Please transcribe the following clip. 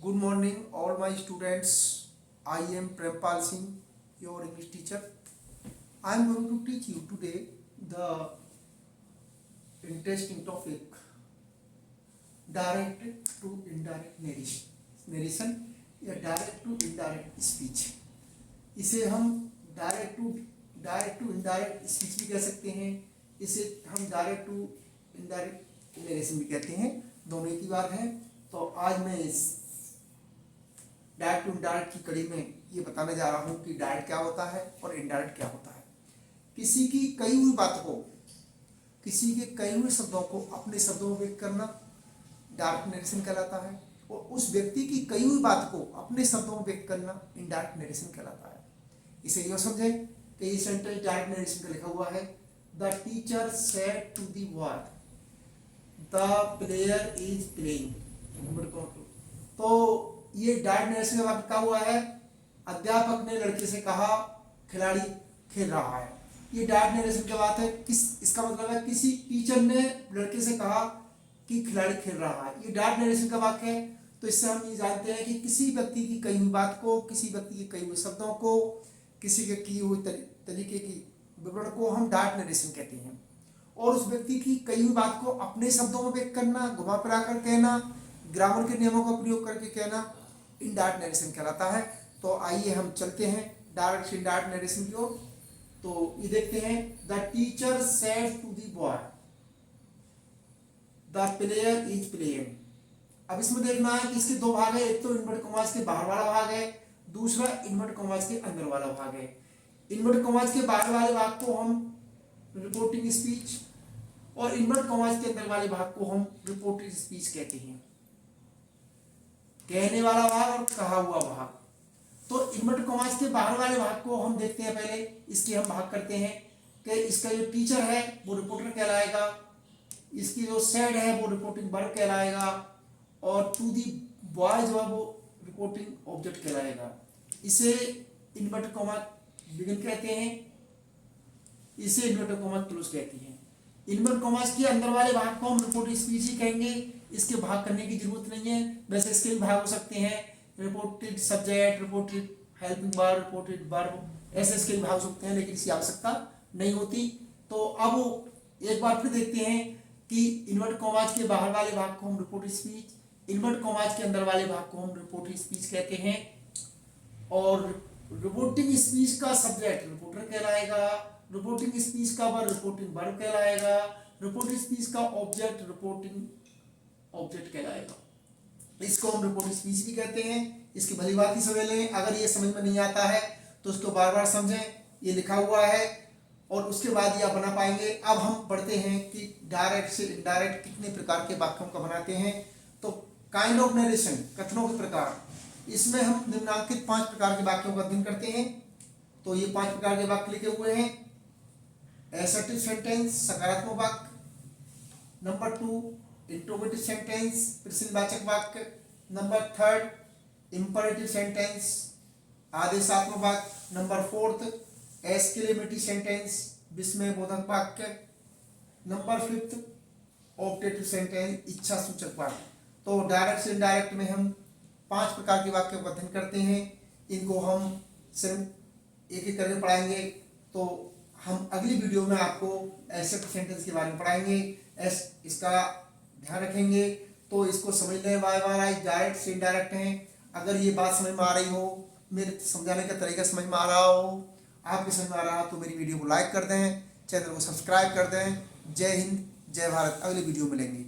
Good morning, all my students. I am Prempal Singh, your English teacher. I am going to teach you today the interesting topic direct to indirect narration. Narration या direct to indirect speech. इसे हम direct to indirect speech भी कह सकते हैं. इसे हम direct to indirect narration भी कहते हैं. दोनों एक ही बात है. तो आज मैं इस डायरेक्ट टू इनडायरेक्ट की कड़ी में ये बताने जा रहा हूँ कि डायरेक्ट क्या होता है और इनडायरेक्ट क्या होता है. किसी की कही हुई बात को, किसी के कहे हुए शब्दों को अपने शब्दों में व्यक्त करना डायरेक्ट नरेशन कहलाता है, और उस व्यक्ति की कही हुई बात को अपने शब्दों में व्यक्त करना इनडायरेक्ट नरेशन कहलाता है. इसे यह समझें कि ये सेंटेंस डायरेक्ट नरेशन का लिखा हुआ है. The teacher said to the boy the player is playing. तो ये डायरेक्ट नरेशन का वाक्य क्या हुआ है. अध्यापक ने लड़के से कहा खिलाड़ी खेल रहा है. ये डायरेक्ट नरेशन की बात है. इसका मतलब है किसी टीचर ने लड़के से कहा कि खिलाड़ी खेल रहा है. ये डायरेक्ट नरेशन का वाक्य है. तो इससे हम ये जानते हैं कि किसी व्यक्ति की कही हुई बात को, किसी व्यक्ति के कही हुए शब्दों को, किसी के की हुई तरीके की विवरण को हम डायरेक्ट नरेशन कहते हैं. और उस व्यक्ति की कही हुई बात को अपने शब्दों में व्यक्त करना, घुमा फिरा कर कहना, ग्रामर के नियमों का प्रयोग करके कहना इनडायरेक्ट नरेशन कहलाता है. तो आइए हम चलते हैं डायरेक्ट से इनडायरेक्ट नरेशन की ओर. तो ये देखते हैं. The teacher said to the boy the player is playing. अब इसमें देखना है कि इसके दो भाग है. एक तो इन्वर्ट कॉमास के बाहर वाला भाग है, दूसरा इन्वर्ट कॉमास के अंदर वाला भाग है. इन्वर्ट कॉमास के बाहर वाले भाग को हम रिपोर्टिंग स्पीच और इन्वर्ट कॉमास के अंदर वाले भाग को हम रिपोर्टिंग स्पीच कहते हैं. कहने वाला भाग और कहा हुआ भाग. तो इन्वर्ट कॉमास के बाहर वाले भाग को हम देखते हैं. पहले इसके हम भाग करते हैं कि इसका जो टीचर है वो रिपोर्टर कहलाएगा, इसकी जो सेड है वो रिपोर्टिंग वर्ब कहलाएगा, और टू दी बॉय जो है वो रिपोर्टिंग ऑब्जेक्ट कहलाएगा. इसे इन्वर्ट कॉमा बिगिन कहते हैं, इसे इन्वर्ट कॉमा क्लोज कहते हैं. इन्वर्ट कॉमास के अंदर वाले भाग को हम रिपोर्टिंग स्पीच ही कहेंगे. इसके भाग करने की जरूरत नहीं है. वैसे इसके भी भाग हो सकते हैं. Reported subject, reported helping verb, reported verb, ऐसे इसके भी भाग हो सकते हैं, लेकिन इसकी आवश्यकता नहीं होती. तो अब एक बार फिर देखते हैं कि इन्वर्ट कॉमास के बाहर वाले भाग को हम रिपोर्टिंग स्पीच, इन्वर्ट कॉमास के अंदर वाले भाग को हम रिपोर्टिंग स्पीच कहते हैं. और रिपोर्टिंग स्पीच का सब्जेक्ट रिपोर्टर कहलाएगा, रिपोर्टिंग स्पीच का वर्ब रिपोर्टिंग वर्ब कहलाएगा, रिपोर्टिंग स्पीच का ऑब्जेक्ट रिपोर्टिंग ऑब्जेक्ट कहलाएगा. इसको हम रिपोर्टिंग स्पीच भी कहते हैं. इसकी भली बात ही समझ लें. अगर ये समझ में नहीं आता है तो उसको बार बार समझें. ये लिखा हुआ है और उसके बाद ये आप बना पाएंगे. अब हम पढ़ते हैं कि डायरेक्ट से इनडायरेक्ट कितने प्रकार के वाक्यों का बनाते हैं. तो काइंड ऑफ नरेशन, कथनों के प्रकार, इसमें हम निम्नलिखित 5 प्रकार के वाक्यों का अध्ययन करते हैं. तो ये 5 प्रकार के वाक्य लिखे हुए हैं. एसर्टिव सेंटेंस, सकारात्मक वाक्य. नंबर 2 इंट्रोगेटिव सेंटेंस, प्रश्नवाचक वाक्य. नंबर 3 इंपरेटिव सेंटेंस, आदेशात्मक वाक्य. नंबर 4 एक्सक्लेमेटरी सेंटेंस, विस्मयबोधक वाक्य. नंबर 5 ऑब्जेक्टिव सेंटेंस, इच्छा सूचक वाक्य. तो डायरेक्ट से इनडायरेक्ट में हम 5 प्रकार के वाक्यों का अध्ययन करते हैं. इनको हम सिर्फ एक एक करके पढ़ाएंगे. तो हम अगली वीडियो में आपको एसेप्ट सेंटेंस के बारे में पढ़ाएंगे. इसका ध्यान रखेंगे. तो इसको समझने वाला डायरेक्ट से इनडायरेक्ट हैं. अगर ये बात समझ में आ रही हो, मेरे समझाने का तरीका समझ में आ रहा हो, आपके समझ में आ रहा हो, तो मेरी वीडियो को लाइक कर दें, चैनल को सब्सक्राइब कर दें. जय हिंद, जय भारत. अगली वीडियो मिलेंगे.